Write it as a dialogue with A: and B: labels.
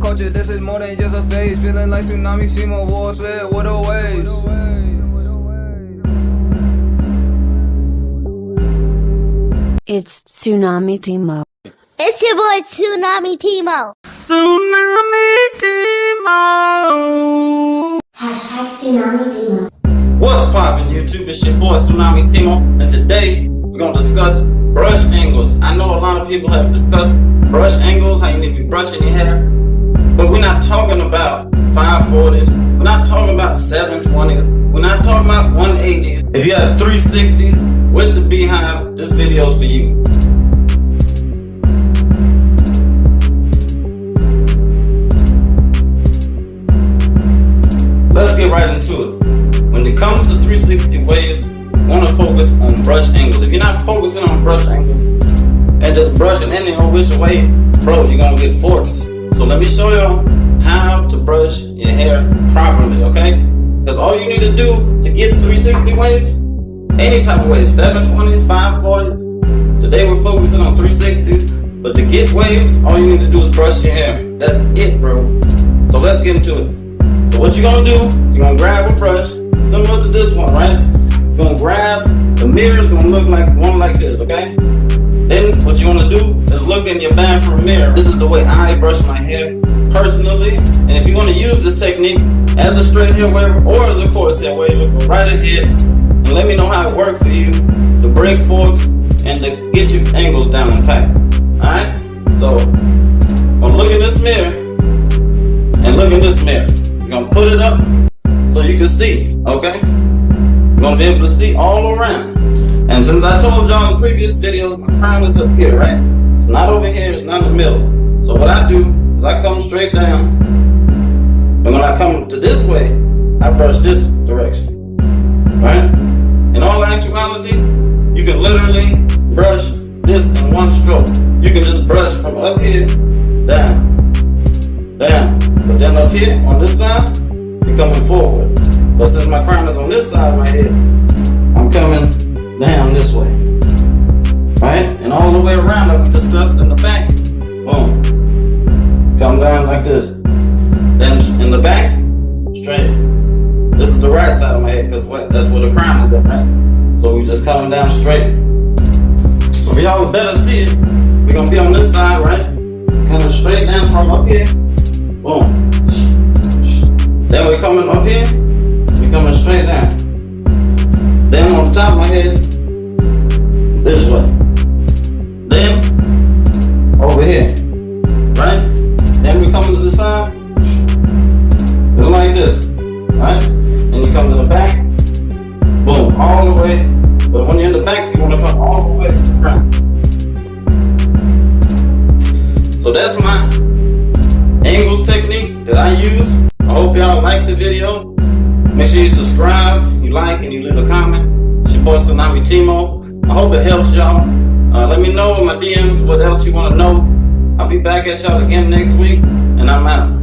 A: culture, this is more than just a phase. Feeling like tsunami, Simo, war slid with the waves.
B: It's Tsunami Timo.
C: It's your boy Tsunami Timo.
D: Tsunami Timo.
C: #Tsunami Timo.
D: What's poppin' YouTube? It's your boy Tsunami Timo, and today we're gonna discuss brush angles. I know a lot of people have discussed brush angles, how you need to be brushing your hair, but we're not talking about 540s. We're not talking about 720s. We're not talking about 180s. If you have 360s with the beehive, this video is for you. Let's get right into it. When it comes to 360 waves, you want to focus on brush angles. If you're not focusing on brush angles and just brushing any old which way, bro, you're gonna get forks. So let me show you how to brush your hair properly, okay? Because all you need to do to get 360 waves, any type of waves, 720s, 540s. Today we're focusing on 360s, but to get waves, all you need to do is brush your hair. That's it, bro. So let's get into it. So what you're gonna do, you're gonna grab a brush, similar to this one, right? You're gonna grab, the mirror is gonna look like one like this, okay? Then what you wanna do is look in your bathroom mirror. This is the way I brush my hair personally. And if you wanna use this technique as a straight hair waver or as a coarse hair waver, go right ahead and let me know how it worked for you to break forks and to get your angles down and pat. Alright? So, gonna look in this mirror and look in this mirror. You're gonna put it up so you can see, okay? You're gonna be able to see all around. And since I told y'all in previous videos, my crown is up here, right? It's not over here, it's not in the middle. So what I do is I come straight down. And when I come to this way, I brush this direction, right? In all actuality, you can literally brush this in one stroke. You can just brush from up here, down, down. But then up here, on this side, you're coming forward. But since my crown is on this side of my head, I'm coming down this way. Right? And all the way around like we discussed in the back. Boom. Come down like this. Then in the back, straight. This is the right side of my head because that's where the crown is at, right? So we just coming down straight. So for y'all to better see it, we're gonna be on this side, right? Coming straight down from up here. Boom. Then we're coming up here, we're coming straight down. Then on the top of my head, this way. Then over here, right? Then we come to the side, just like this, right? And you come to the back, boom, all the way. But when you're in the back, you want to come all the way to the front. So that's my angles technique that I use. I hope y'all like the video. Make sure you subscribe, you like, and you leave a comment. It's your boy Tsunami Timo. I hope it helps y'all. Let me know in my DMs what else you want to know. I'll be back at y'all again next week, and I'm out.